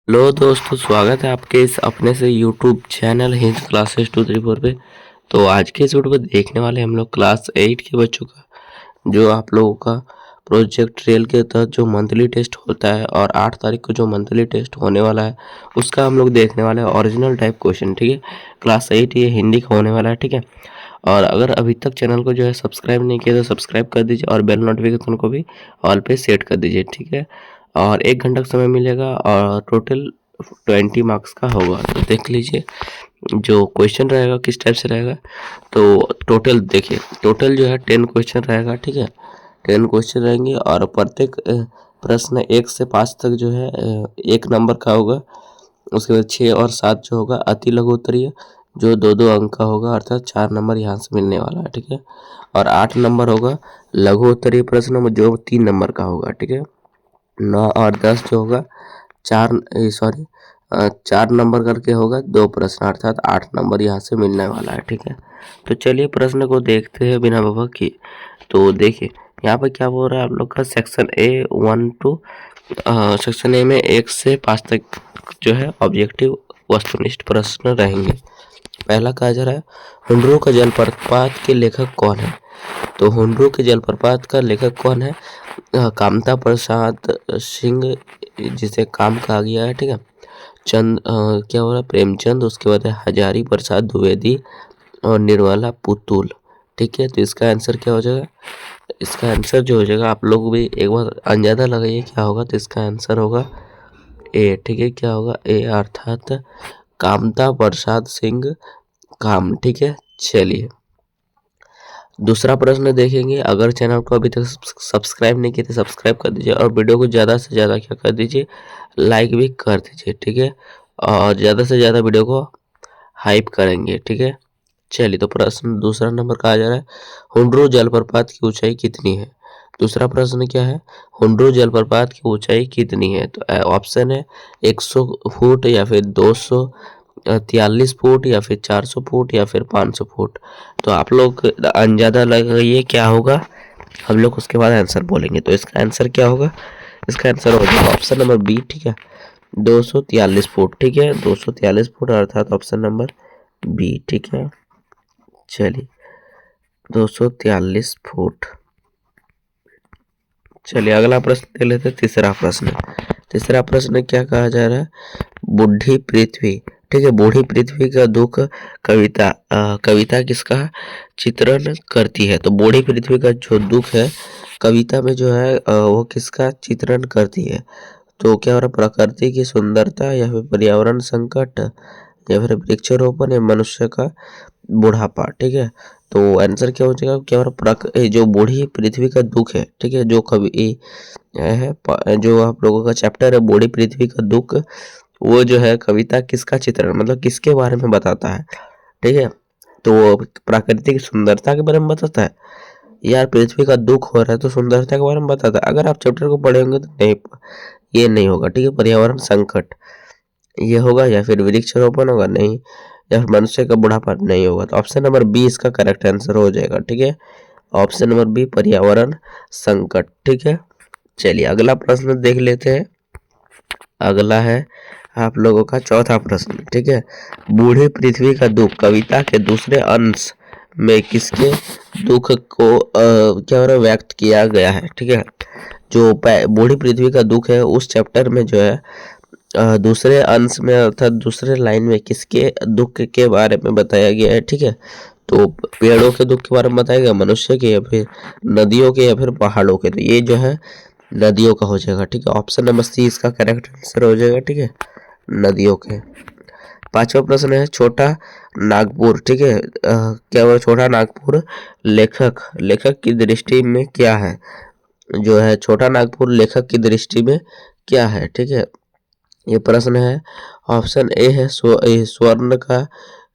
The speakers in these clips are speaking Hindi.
लो दोस्तों, स्वागत है आपके इस अपने से यूट्यूब चैनल हिंद क्लासेस 234 पे। तो आज के इस वीडियो में देखने वाले हम लोग क्लास 8 के बच्चों का जो आप लोगों का प्रोजेक्ट रेल के तहत जो मंथली टेस्ट होता है और 8 तारीख को जो मंथली टेस्ट होने वाला है उसका हम लोग देखने वाले हैं ओरिजिनल टाइप क्वेश्चन। ठीक है, क्लास 8 ये हिंदी का होने वाला है। ठीक है, और अगर अभी तक चैनल को जो है सब्सक्राइब नहीं किया तो सब्सक्राइब कर दीजिए और बेल नोटिफिकेशन को भी ऑल पे सेट कर दीजिए। ठीक है, और 1 घंटा का समय मिलेगा और टोटल 20 मार्क्स का होगा। तो देख लीजिए जो क्वेश्चन रहेगा किस टाइप से रहेगा। तो टोटल देखिए, टोटल जो है 10 क्वेश्चन रहेगा। ठीक है, 10 क्वेश्चन रहेंगे और प्रत्येक प्रश्न 1 से 5 तक जो है 1 नंबर का होगा। उसके बाद 6 और 7 जो होगा अति लघु उत्तरीय जो 2-2 अंक का होगा, अर्थात 4 नंबर यहाँ से मिलने वाला है। ठीक है, और 8 नंबर होगा लघु उत्तरीय प्रश्न जो 3 नंबर का होगा। ठीक है, 9 और 10 जो होगा 4 नंबर करके होगा 2 प्रश्न, अर्थात 8 नंबर यहाँ से मिलने वाला है। ठीक है, तो चलिए प्रश्न को देखते हैं बिना बाबा की। तो देखिए यहाँ पर क्या बोल रहा है आप लोग का section A 1 to section A में 1 से 5 तक जो है ऑब्जेक्टिव वस्तुनिष्ठ प्रश्न रहेंगे। पहला कहा जा रहा है हुंडरू का जलप्रपात के लेखक कौन है। तो हुंडरू के जलप्रपात का लेखक कौन है? कामता प्रसाद सिंह, जिसे काम कहा गया है। ठीक है, क्या हो रहा है, प्रेमचंद, उसके बाद है हजारी प्रसाद द्विवेदी और निर्मला पुतुल। ठीक है, तो इसका आंसर क्या हो जाएगा? इसका आंसर जो हो जाएगा, आप लोग भी एक बार अंदाजा लगाइए क्या होगा। तो इसका आंसर होगा ए। ठीक है, क्या होगा? ए, अर्थात कामता प्रसाद सिंह काम। ठीक है, चलिए दूसरा प्रश्न देखेंगे। अगर चैनल को अभी तक सब्सक्राइब नहीं किया तो सब्सक्राइब कर दीजिए और वीडियो को ज़्यादा से ज़्यादा क्या कर दीजिए, लाइक भी कर दीजिए। ठीक है, और ज़्यादा से ज़्यादा वीडियो को हाइप करेंगे। ठीक है, चलिए तो प्रश्न दूसरा नंबर कहा जा रहा है हुंडरू जलप्रपात की ऊंचाई कितनी है। दूसरा प्रश्न क्या है, हुंडरू जलप्रपात की ऊंचाई कितनी है। तो ऑप्शन है 100 फुट या फिर 243 फुट या फिर 400 फुट या फिर 500 फुट। तो आप लोग अंदाजा लगाइए क्या होगा, हम लोग उसके बाद आंसर बोलेंगे। तो इसका आंसर क्या होगा? इसका आंसर होगा ऑप्शन नंबर बी। ठीक है, 243 फुट। ठीक है, 243 फुट, अर्थात ऑप्शन नंबर बी। ठीक है, चलिए 243 फुट। चलिए अगला प्रश्न देख लेते हैं, तीसरा प्रश्न। तीसरा प्रश्न क्या कहा जा रहा है, बूढ़ी पृथ्वी। ठीक है, बूढ़ी पृथ्वी का दुख कविता कविता किसका चित्रण करती है। तो बूढ़ी पृथ्वी का जो दुख है कविता में जो है वो किसका चित्रण करती है। तो क्या हो रहा है, प्रकृति की सुंदरता या फिर पर्यावरण संकट या फिर वृक्षारोपण या मनुष्य का बुढ़ापा। ठीक है, तो आंसर क्या हो जाएगा, क्या हो रहा है, जो बूढ़ी पृथ्वी का दुख है। ठीक है, जो कवि है जो आप लोगों का चैप्टर है बूढ़ी पृथ्वी का दुख, वो जो है कविता किसका चित्रण मतलब किसके बारे में बताता है। ठीक है, तो प्राकृतिक सुंदरता के बारे में बताता है। यार पृथ्वी का दुख हो रहा है तो सुंदरता के बारे में बताता है। अगर आप चैप्टर को पढ़ेंगे तो नहीं, ये नहीं होगा। ठीक है, पर्यावरण संकट ये होगा या फिर वृक्षारोपण होगा, नहीं, या फिर मनुष्य का बुढ़ापा नहीं होगा। तो ऑप्शन नंबर बी इसका करेक्ट आंसर हो जाएगा। ठीक है, ऑप्शन नंबर बी पर्यावरण संकट। ठीक है, चलिए अगला प्रश्न देख लेते हैं। अगला है आप लोगों का चौथा प्रश्न। ठीक है, बूढ़ी पृथ्वी का दुख कविता के दूसरे अंश में किसके दुख को क्या हो रहा है व्यक्त किया गया है। ठीक है, जो बूढ़ी पृथ्वी का दुख है उस चैप्टर में जो है दूसरे अंश में अर्थात दूसरे लाइन में किसके दुख के बारे में बताया गया है। ठीक है, तो पेड़ों के दुख के बारे में बताया गया, मनुष्य के या फिर नदियों के या फिर पहाड़ों के। तो ये जो है नदियों का हो जाएगा। ठीक है, ऑप्शन नंबर सी इसका करेक्ट आंसर हो जाएगा। ठीक है, नदियों के। पांचवा प्रश्न है छोटा नागपुर। ठीक है, क्या हुआ, छोटा नागपुर लेखक लेखक की दृष्टि में क्या है। जो है छोटा नागपुर लेखक की दृष्टि में क्या है। ठीक है, ये प्रश्न है। ऑप्शन ए है स्वर्ण का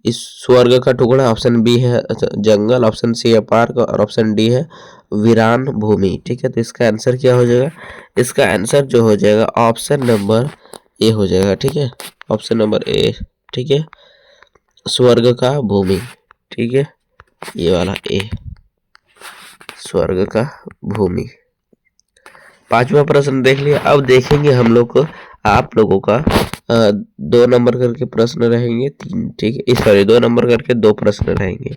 इस स्वर्ग का टुकड़ा, ऑप्शन बी है जंगल, ऑप्शन सी है पार्क और ऑप्शन डी है वीरान भूमि। ठीक है, तो इसका आंसर क्या हो जाएगा, इसका आंसर जो हो जाएगा ऑप्शन नंबर ए हो जाएगा। ठीक है, ऑप्शन नंबर ए। ठीक है, स्वर्ग का भूमि। ठीक है, ये वाला ए, स्वर्ग का भूमि। पांचवा प्रश्न देख लिया। अब देखेंगे हम लोग को आप लोगों का 2 नंबर करके प्रश्न रहेंगे 3, ठीक है, सॉरी 2 नंबर करके 2 प्रश्न रहेंगे,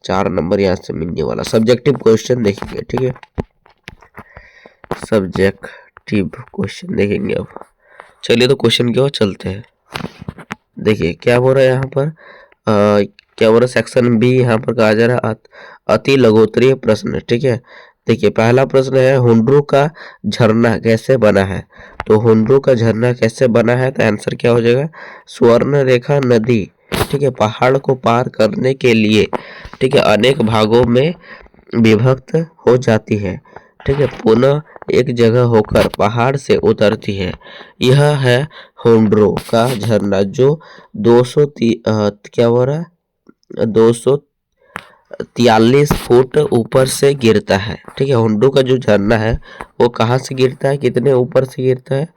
4 नंबर यहाँ से मिलने वाला। सब्जेक्टिव क्वेश्चन देखेंगे, ठीक है, सब्जेक्टिव क्वेश्चन देखेंगे। अब चलिए तो क्वेश्चन की ओर चलते हैं। देखिए क्या बोल रहा है यहाँ पर, क्या बोल रहा है, सेक्शन बी यहाँ पर कहा जा रहा है अति लघुत्तरीय प्रश्न, ठीक है। देखिए पहला प्रश्न है हुंड्रू का झरना कैसे बना है। तो हुंड्रू का झरना कैसे बना है, तो आंसर क्या हो जाएगा, स्वर्ण रेखा नदी, ठीक है, पहाड़ को पार करने के लिए, ठीक है, अनेक भागों में विभक्त हो जाती है, ठीक है, पुनः एक जगह होकर पहाड़ से उतरती है। यह है हुंड्रू का झरना जो 243 फुट ऊपर से गिरता है, ठीक है। हुंड्रू का जो झरना है वो कहाँ से गिरता है, कितने ऊपर से गिरता है,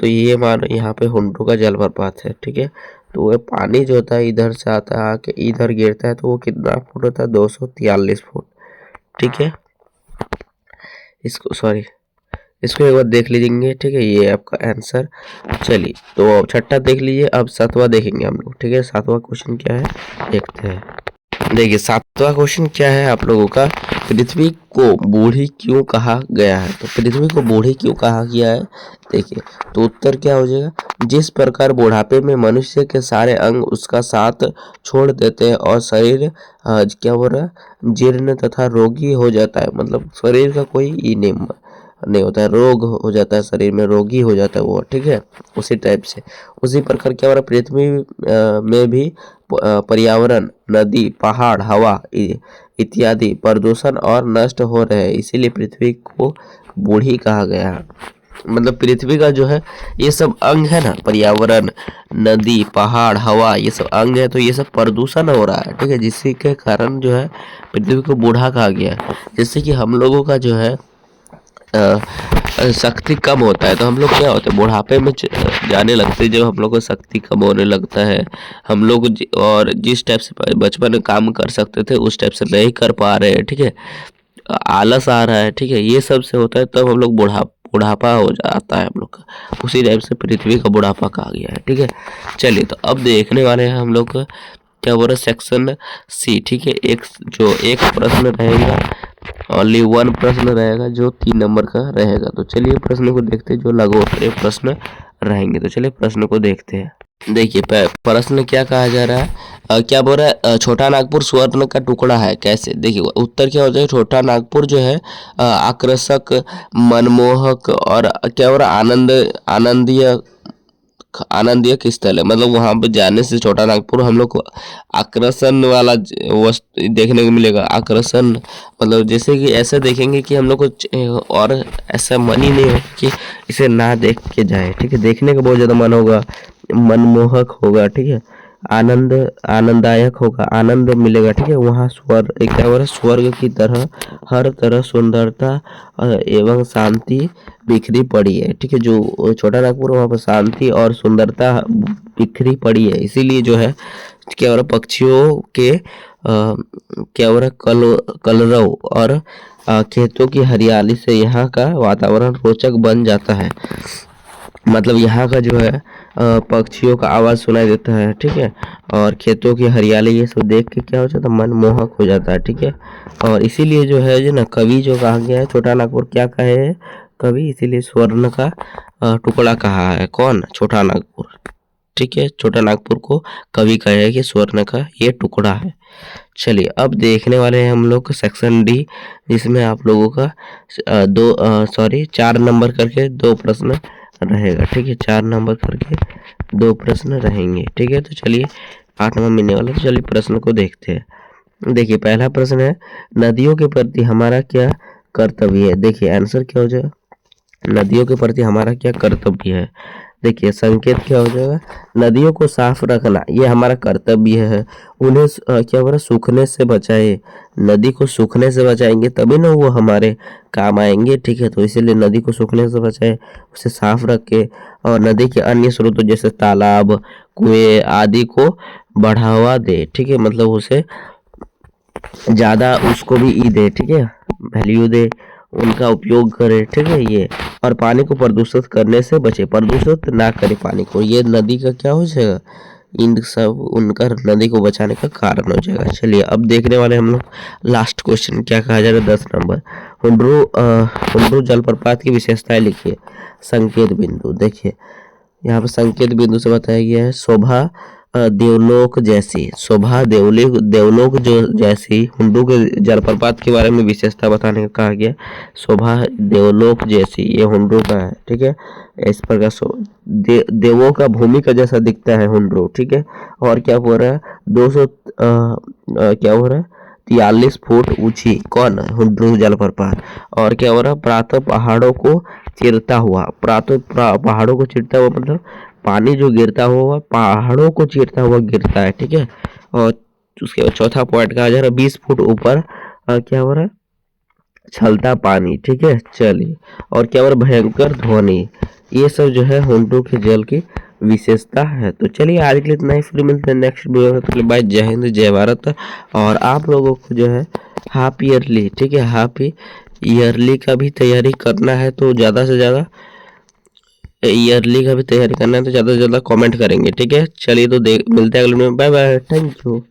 तो ये मानो यहाँ पे हुंड्रू का जलप्रपात है, ठीक है। तो वह पानी जो होता है इधर से आता है आके इधर गिरता है, तो वो कितना फुट होता है, 243 फुट, ठीक है। इसको एक बार देख लीजिए, ठीक है, ये आपका आंसर। चलिए तो छठा देख लीजिए, अब सातवां देखेंगे हम लोग, ठीक है। सातवां क्वेश्चन क्या है देखते हैं। देखिए सातवां क्वेश्चन क्या है आप लोगों का, पृथ्वी को बूढ़ी क्यों कहा गया है। तो पृथ्वी को बूढ़ी क्यों कहा गया है, देखिए तो उत्तर क्या हो जाएगा, जिस प्रकार बुढ़ापे में मनुष्य के सारे अंग उसका साथ छोड़ देते हैं और शरीर क्या बोल रहा है, जीर्ण तथा रोगी हो जाता है, मतलब शरीर का कोई ही नहीं होता है, रोग हो जाता है, शरीर में रोगी हो जाता है वो, ठीक है। उसी टाइप से उसी प्रकार क्या हो रहा है, पृथ्वी में भी पर्यावरण, नदी, पहाड़, हवा इत्यादि प्रदूषण और नष्ट हो रहे हैं, इसीलिए पृथ्वी को बूढ़ी कहा गया है। मतलब पृथ्वी का जो है ये सब अंग है ना, पर्यावरण, नदी, पहाड़, हवा, ये सब अंग है, तो ये सब प्रदूषण हो रहा है, ठीक है, जिसके के कारण जो है पृथ्वी को बूढ़ा कहा गया है। जैसे कि हम लोगों का जो है शक्ति कम होता है, तो हम लोग क्या होते हैं बुढ़ापे में जाने लगते हैं, जब हम लोग को शक्ति कम होने लगता है, हम लोग और जिस टाइप से बचपन में काम कर सकते थे उस टाइप से नहीं कर पा रहे हैं, ठीक है, आलस आ रहा है, ठीक है, ये सब से होता है, तब हम लोग बुढ़ापा हो जाता है हम लोग का। उसी टाइप से पृथ्वी का बुढ़ापा कहा गया है, ठीक है। चलिए तो अब देखने वाले हैं हम लोग क्या बोल रहे, सेक्शन सी, ठीक है। एक प्रश्न रहेगा, ओनली 1 प्रश्न रहेगा जो 3 नंबर का रहेगा। तो चलिए प्रश्न को देखते हैं, जो लघुत्तरीय प्रश्न रहेंगे। तो चलिए प्रश्न को देखते हैं। देखिए प्रश्न क्या कहा जा रहा है, क्या बोल रहा है, छोटा नागपुर स्वर्ण का टुकड़ा है कैसे। देखिए उत्तर क्या हो जाएगा, छोटा नागपुर जो है आकर्षक, मनमोहक और क्या बोल रहा है, आनंदीय स्थल है, मतलब वहां पर जाने से छोटा नागपुर हम लोग को आकर्षण वाला वस्तु देखने को मिलेगा। आकर्षण मतलब जैसे कि ऐसा देखेंगे कि हम लोग को और ऐसा मन ही नहीं हो कि इसे ना देख के जाए, ठीक है, देखने का बहुत ज्यादा मन होगा, मनमोहक होगा, ठीक है, आनंददायक होगा, आनंद मिलेगा, ठीक है। वहाँ स्वर्ग की तरह हर तरह सुंदरता एवं शांति बिखरी पड़ी है, ठीक है। जो छोटा नागपुर वहाँ पर शांति और सुंदरता बिखरी पड़ी है, इसीलिए जो है क्या हो रहा, पक्षियों के क्या हो रहा, कलरव और खेतों की हरियाली से यहाँ का वातावरण रोचक बन जाता है। मतलब यहाँ का जो है पक्षियों का आवाज़ सुनाई देता है, ठीक है, और खेतों की हरियाली, ये सब देख के क्या हो जाता है, मन मोहक हो जाता है, ठीक है। और इसीलिए जो है जो ना कवि जो कहा गया है, छोटा नागपुर क्या कहे है कवि, इसीलिए स्वर्ण का टुकड़ा कहा है, कौन, छोटा नागपुर, ठीक है। छोटा नागपुर को कवि कहे है कि स्वर्ण का ये टुकड़ा है। चलिए अब देखने वाले हैं हम लोग सेक्शन डी, जिसमें आप लोगों का 4 नंबर करके 2 प्रश्न रहेगा, ठीक है, 4 नंबर करके 2 प्रश्न रहेंगे, ठीक है। तो चलिए 8वां मिलने वाला, तो चलिए प्रश्न को देखते हैं। देखिए पहला प्रश्न है, नदियों के प्रति हमारा क्या कर्तव्य है। देखिए आंसर क्या हो जाएगा, नदियों के प्रति हमारा क्या कर्तव्य है। देखिए संकेत क्या हो जाएगा, नदियों को साफ रखना ये हमारा कर्तव्य है, उन्हें क्या हो रहा, सूखने से बचाए, नदी को सूखने से बचाएंगे तभी ना वो हमारे काम आएंगे, ठीक है। तो इसीलिए नदी को सूखने से बचाए, उसे साफ रखे, और नदी के अन्य स्रोतों जैसे तालाब, कुएं आदि को बढ़ावा दे, ठीक है, मतलब उसे ज़्यादा उसको भी दे, ठीक है, वैल्यू दे, उनका उपयोग करें, ठीक है ये। और पानी को प्रदूषित करने से बचे, प्रदूषित ना करें पानी को, ये नदी का क्या हो जाएगा, इन सब उनका नदी को बचाने का कारण हो जाएगा। चलिए अब देखने वाले हम लोग लास्ट क्वेश्चन, क्या कहा जाएगा 10 नंबर। हुंड्रू जलप्रपात की विशेषताएं लिखिए। संकेत बिंदु, देखिए यहाँ पे संकेत बिंदु से बताया गया है शोभा देवलोक जैसी, शोभा देवलोक जो जैसी। हुंडू के जलप्रपात के बारे में विशेषता बताने का कहा गया, शोभा देवलोक जैसी, ये हुंडू का है, ठीक है। इस प्रकार देवों का भूमि का जैसा दिखता है हुंडू, ठीक है। और क्या हो रहा है, 200 क्या हो रहा है, 43 फुट ऊंची, कौन, हुंडू जलप्रपात। और क्या हो रहा है, प्रातः पहाड़ों को चिरता हुआ, पहाड़ों को चिरता हुआ मतलब पानी जो गिरता हुआ पहाड़ों को चीरता हुआ गिरता है, ठीक है। और उसके बाद चौथा पॉइंट कहा जा रहा है 20 फुट ऊपर क्या हो रहा है, छलता पानी, ठीक है। चलिए और क्या हो रहा है, भयंकर ध्वनि। ये सब जो है हुंडू के जल की विशेषता है। तो चलिए आज के लिए इतना ही, फिर मिलते हैं नेक्स्ट वीडियो में। तो बाय, जय हिंद जय भारत। और आप लोगों को जो है हाफ ईयरली, ठीक है, हाफ ईयरली का भी तैयारी करना है, तो ज़्यादा से ज़्यादा ईयरली का भी तैयारी करना है तो ज़्यादा से ज़्यादा कमेंट करेंगे, ठीक है। चलिए तो देख मिलते हैं अगले में, बाय बाय, थैंक यू।